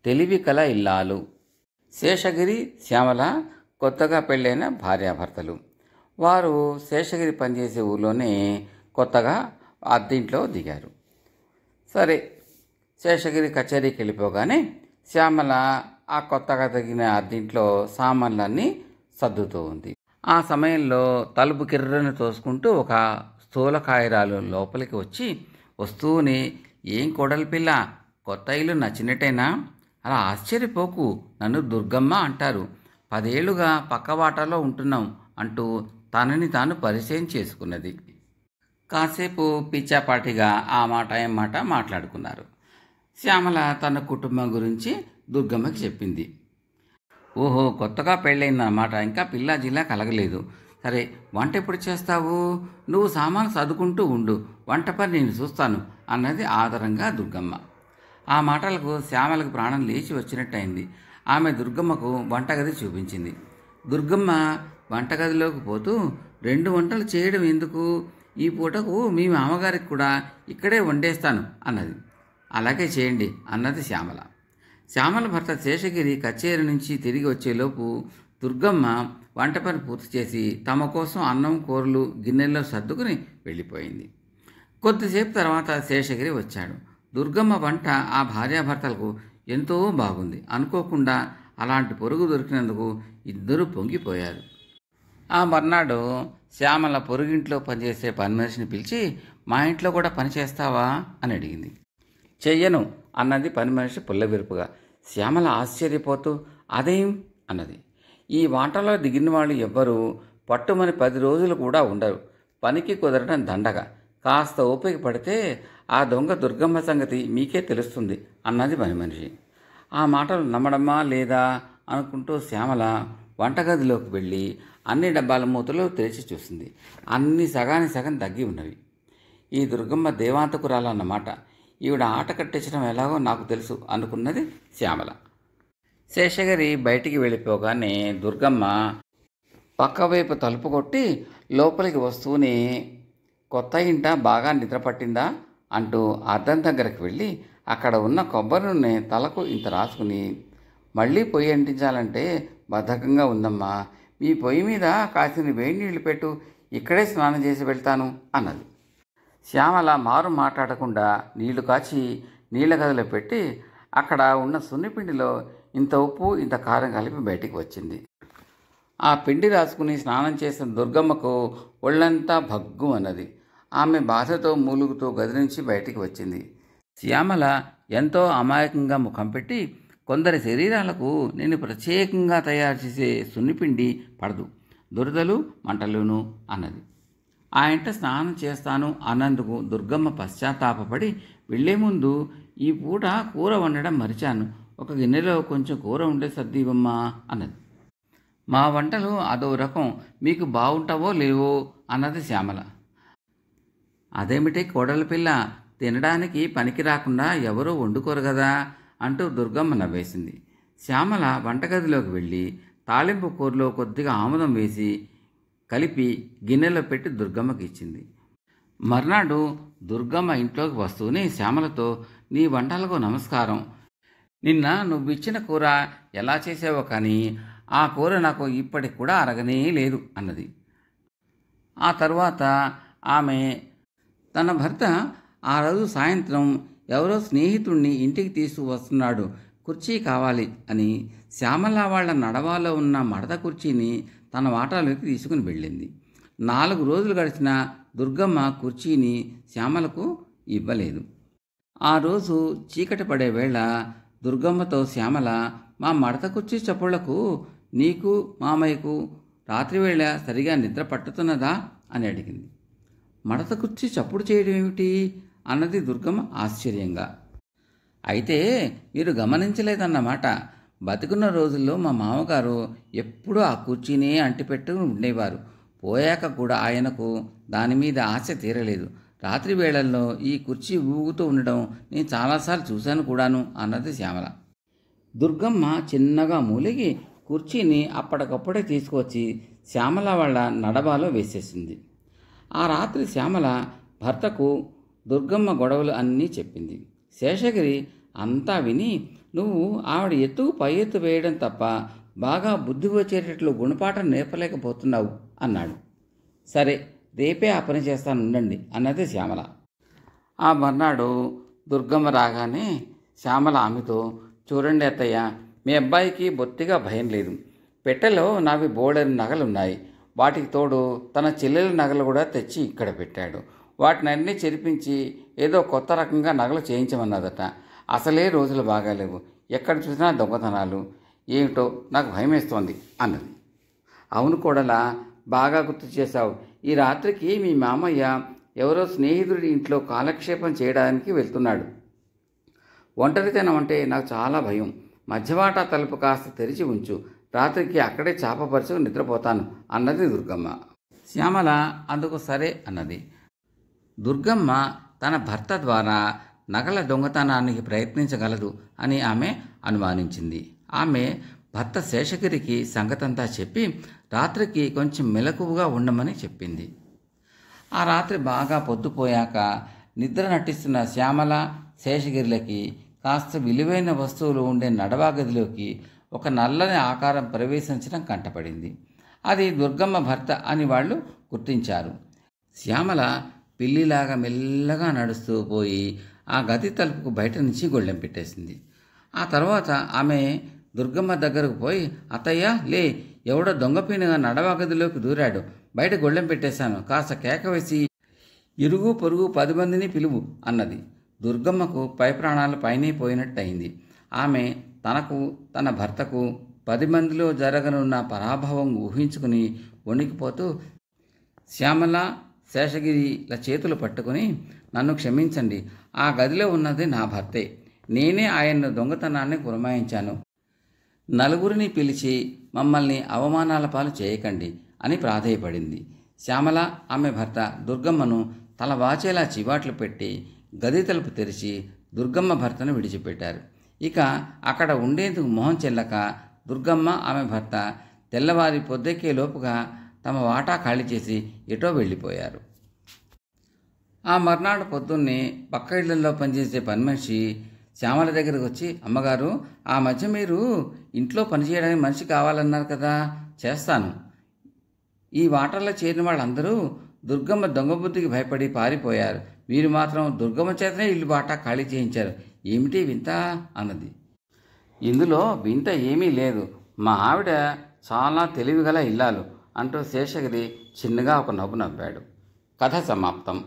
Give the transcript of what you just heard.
తెలివి కల ఇల్లాలు. శేషగిరి, శ్యామల కొత్తగా పెళ్ళైన భార్యాభర్తలు. వారు శేషగిరి పనిచేసే ఊళ్ళోనే కొత్తగా అద్దెంట్లో దిగారు. సరే, శేషగిరి కచేరీకి వెళ్ళిపోగానే శ్యామల ఆ కొత్తగా తగిన అద్దెంట్లో సామాన్లన్నీ సర్దుతూ ఉంది. ఆ సమయంలో తలుపు కిర్రని తోసుకుంటూ ఒక స్థూలకాయరాలు లోపలికి వచ్చి వస్తూనే, "ఏం కోడలి పిల్ల, కొత్త ఇల్లు నచ్చినట్టేనా? అలా ఆశ్చర్యపోకు, నన్ను దుర్గమ్మ అంటారు. 10 ఏళ్లుగా పక్కవాటాలో ఉంటున్నాం" అంటూ తనని తాను పరిచయం చేసుకున్నది. కాసేపు పిచ్చాపాటిగా ఆ మాట ఏం మాట మాట్లాడుకున్నారు. శ్యామల తన కుటుంబం గురించి దుర్గమ్మకి చెప్పింది. "ఓహో, కొత్తగా పెళ్ళయిందన్నమాట, ఇంకా పిల్లా జిల్లా కలగలేదు. సరే, వంట ఎప్పుడు చేస్తావు? నువ్వు సామాను సర్దుకుంటూ ఉండు, వంట పని నేను చూస్తాను" అన్నది ఆదరంగా దుర్గమ్మ. ఆ మాటలకు శ్యామలకు ప్రాణం లేచి వచ్చినట్టయింది. ఆమె దుర్గమ్మకు వంటగది చూపించింది. దుర్గమ్మ వంటగదిలోకి పోతూ, "2 వంటలు చేయడం ఎందుకు? ఈ పూటకు మీ మామగారికి కూడా ఇక్కడే వండేస్తాను" అన్నది. "అలాగే చేయండి" అన్నది శ్యామల. శ్యామల భర్త శేషగిరి కచేరీ నుంచి తిరిగి వచ్చేలోపు దుర్గమ్మ వంట పని పూర్తి చేసి తమ కోసం అన్నం కూరలు గిన్నెల్లో సర్దుకుని వెళ్ళిపోయింది. కొద్దిసేపు తర్వాత శేషగిరి వచ్చాడు. దుర్గమ్మ వంట ఆ భార్యాభర్తలకు ఎంతో బాగుంది. అనుకోకుండా అలాంటి పొరుగు దొరికినందుకు ఇద్దరూ పొంగిపోయారు. ఆ మర్నాడు శ్యామల పొరుగింట్లో పనిచేసే పని మనిషిని పిలిచి, "మా ఇంట్లో కూడా పని చేస్తావా?" అని అడిగింది. "చెయ్యను" అన్నది పని మనిషి పుల్లవిరుపుగా. శ్యామల ఆశ్చర్యపోతూ, "అదేం?" అన్నది. "ఈ వంటలో దిగిన వాళ్ళు ఎవ్వరూ పట్టుమని 10 రోజులు కూడా ఉండరు. పనికి కుదరడం దండగ. కాస్త ఓపిక పడితే ఆ దొంగ దుర్గమ్మ సంగతి మీకే తెలుస్తుంది" అన్నది పని మనిషి. ఆ మాటలు నమ్మడమా లేదా అనుకుంటూ శ్యామల వంటగదిలోకి వెళ్ళి అన్ని డబ్బాల మూతలు తెరిచి చూసింది. అన్ని సగానికి సగం తగ్గి ఉన్నవి. ఈ దుర్గమ్మ దేవాంతకురాలన్నమాట. ఈవిడ ఆట కట్టించడం ఎలాగో నాకు తెలుసు అనుకున్నది శ్యామల. శేషగిరి బయటికి వెళ్ళిపోగానే దుర్గమ్మ పక్కవైపు తలుపు కొట్టి లోపలికి వస్తూనే, "కొత్త ఇంట బాగా నిద్ర పట్టిందా?" అంటూ అద్దం దగ్గరకు వెళ్ళి అక్కడ ఉన్న కొబ్బరి నూనె తలకు ఇంత రాసుకుని, "మళ్ళీ పొయ్యి అంటించాలంటే బద్ధకంగా ఉందమ్మా. మీ పొయ్యి మీద కాసిన వేడి నీళ్లు పెట్టు, ఇక్కడే స్నానం చేసి వెళ్తాను" అన్నది. శ్యామల మారు మాట్లాడకుండా నీళ్లు కాచి నీళ్ల గదిలో పెట్టి అక్కడ ఉన్న సున్నిపిండిలో ఇంత ఉప్పు ఇంత కారం కలిపి బయటికి వచ్చింది. ఆ పిండి రాసుకుని స్నానం చేసిన దుర్గమ్మకు ఒళ్ళంతా భగ్గు అన్నది. ఆమె బాధతో మూలుగుతూ గది నుంచి బయటికి వచ్చింది. శ్యామల ఎంతో అమాయకంగా ముఖం పెట్టి, "కొందరి శరీరాలకు నేను ప్రత్యేకంగా తయారు చేసే సున్నిపిండి పడదు, దురదలు మంటలును" అన్నది. ఆ ఇంట స్నానం చేస్తాను అన్నందుకు దుర్గమ్మ పశ్చాత్తాపపడి, "వెళ్లే ముందు ఈ పూట కూర వండడం మరిచాను, ఒక గిన్నెలో కొంచెం కూర ఉండే సర్దివమ్మా" అన్నది. "మా వంటలు అదో రకం, మీకు బాగుంటావో లేవో" అన్నది శ్యామల. "అదేమిటి కోడలి పిల్ల, తినడానికి పనికి రాకుండా ఎవరో వండుకోరు కదా" అంటూ దుర్గమ్మ నవ్వేసింది. శ్యామల వంటగదిలోకి వెళ్ళి తాలింపు కూరలో కొద్దిగా ఆముదం వేసి కలిపి గిన్నెలో పెట్టి దుర్గమ్మకి ఇచ్చింది. మర్నాడు దుర్గమ్మ ఇంట్లోకి వస్తూనే శ్యామలతో, "నీ వంటలకు నమస్కారం. నిన్న నువ్విచ్చిన కూర ఎలా చేసావో కానీ ఆ కూర నాకు ఇప్పటికి కూడా అరగనే లేదు" అన్నది. ఆ తరువాత ఆమె తన భర్త ఆ రోజు సాయంత్రం ఎవరో స్నేహితుణ్ణి ఇంటికి తీసుకువస్తున్నాడు, కుర్చీ కావాలి అని శ్యామల వాళ్ళ నడవాలో ఉన్న మడత కుర్చీని తన వాటాలోకి తీసుకుని వెళ్ళింది. 4 రోజులు గడిచిన దుర్గమ్మ కుర్చీని శ్యామలకు ఇవ్వలేదు. ఆ రోజు చీకటి పడే వేళ దుర్గమ్మతో శ్యామల, "మా మడత కుర్చీ చప్పుళ్లకు నీకు మామయ్యకు రాత్రివేళ సరిగా నిద్ర పట్టుతున్నదా?" అని అడిగింది. "మడత కుర్చీ చప్పుడు చేయడం ఏమిటి?" అన్నది దుర్గమ్మ ఆశ్చర్యంగా. "అయితే మీరు గమనించలేదన్నమాట. బతికున్న రోజుల్లో మా మామగారు ఎప్పుడూ ఆ కుర్చీనే అంటిపెట్టు ఉండేవారు. పోయాక కూడా ఆయనకు దానిమీద ఆశ తీరలేదు. రాత్రి వేళల్లో ఈ కుర్చీ ఊగుతూ ఉండడం నేను చాలాసార్లు చూశాను కూడాను" అన్నది శ్యామల. దుర్గమ్మ చిన్నగా మూలిగి కుర్చీని అప్పటికప్పుడే తీసుకువచ్చి శ్యామల వాళ్ళ నడబాలో వేసేసింది. ఆ రాత్రి శ్యామల భర్తకు దుర్గమ్మ గొడవలు అన్నీ చెప్పింది. శేషగిరి అంతా విని, నువ్వు ఆవిడ ఎత్తుకు పై ఎత్తు వేయడం తప్ప బాగా బుద్ధి వచ్చేటట్లు గుణపాఠం నేర్పలేకపోతున్నావు అన్నాడు. సరే, రేపే ఆ పని చేస్తాను ఉండండి అన్నది శ్యామల. ఆ మర్నాడు దుర్గమ్మ రాగానే శ్యామల ఆమెతో, చూడండి అత్తయ్య, మీ అబ్బాయికి బొత్తిగా భయం లేదు. పెట్టెలో నావి బోలెడు నగలున్నాయి. వాటికి తోడు తన చెల్లెల నగలు కూడా తెచ్చి ఇక్కడ పెట్టాడు. వాటిని అన్నీ చెరిపించి ఏదో కొత్త రకంగా నగలు చేయించమన్నదట. అసలే రోజులు బాగాలేవు, ఎక్కడ చూసినా దొంగతనాలు. ఏమిటో నాకు భయమేస్తోంది అన్నది. అవును కోడలా, బాగా గుర్తు చేశావు. ఈ రాత్రికి మీ మామయ్య ఎవరో స్నేహితుడి ఇంట్లో కాలక్షేపం చేయడానికి వెళ్తున్నాడు. ఒంటరితనం అంటే నాకు చాలా భయం. మధ్యవాటా తలుపు కాస్త తెరిచి ఉంచు, రాత్రికి అక్కడే చాపపరుచుకు నిద్రపోతాను అన్నది దుర్గమ్మ. శ్యామల అందుకు సరే అన్నది. దుర్గమ్మ తన భర్త ద్వారా నగల దొంగతనానికి ప్రయత్నించగలదు అని ఆమె అనుమానించింది. ఆమె భర్త శేషగిరికి సంగతంతా చెప్పి రాత్రికి కొంచెం మెలకువగా ఉండమని చెప్పింది. ఆ రాత్రి బాగా పొద్దుపోయాక నిద్ర నటిస్తున్న శ్యామల, శేషగిరిలకి కాస్త విలువైన వస్తువులు ఉండే నడవా గదిలోకి ఒక నల్లని ఆకారం ప్రవేశించడం కంటపడింది. అది దుర్గమ్మ భర్త అని వాళ్ళు గుర్తించారు. శ్యామల పిల్లిలాగా మెల్లగా నడుస్తూ పోయి ఆ గది తలుపుకు బయట నుంచి గొళ్ళెం పెట్టేసింది. ఆ తర్వాత ఆమె దుర్గమ్మ దగ్గరకు పోయి, అత్తయ్య లే, ఎవడో దొంగపీనుగా నడవా గదిలోకి దూరాడు, బయట గొళ్ళెం పెట్టేశాను, కాస్త కేక వేసి ఇరుగు పొరుగు 10 మందిని పిలువు అన్నది. దుర్గమ్మకు పై ప్రాణాలు పైనే పోయినట్టయింది. ఆమె తనకు తన భర్తకు 10 మందిలో జరగనున్న పరాభవం ఊహించుకుని వణికిపోతూ శ్యామల, శేషగిరిల చేతులు పట్టుకుని, నన్ను క్షమించండి, ఆ గదిలో ఉన్నది నా భర్తే, నేనే ఆయన్ను దొంగతనాన్ని పురమాయించాను, నలుగురిని పిలిచి మమ్మల్ని అవమానాల పాలు చేయకండి అని ప్రాధేయపడింది. శ్యామల, ఆమె భర్త దుర్గమ్మను తల వాచేలా చివాట్లు పెట్టి గది తలుపు తెరిచి దుర్గమ్మ భర్తను విడిచిపెట్టారు. ఇక అక్కడ ఉండేందుకు మొహం చెల్లక దుర్గమ్మ, ఆమె భర్త తెల్లవారి పొద్దెక్కే లోపుగా తమ వాటా ఖాళీ చేసి ఎటో వెళ్ళిపోయారు. ఆ మర్నాడు పొద్దున్నే పక్క ఇళ్లలో పనిచేసే పని మనిషి శ్యామల దగ్గరకు వచ్చి, అమ్మగారు, ఆ మధ్య మీరు ఇంట్లో పనిచేయడానికి మనిషి కావాలన్నారు కదా, చేస్తాను. ఈ వాటర్లో చేరిన వాళ్ళందరూ దుర్గమ్మ దొంగబుద్ధికి భయపడి పారిపోయారు. మీరు మాత్రం దుర్గమ్మ చేతనే ఇల్లు బాటా ఖాళీ చేయించారు. ఏమిటి వింత అన్నది. ఇందులో వింత ఏమీ లేదు, మా ఆవిడ చాలా తెలివిగల ఇల్లాలు అంటూ శేషగిరి చిన్నగా ఒక నవ్వు నవ్వాడు. కథ సమాప్తం.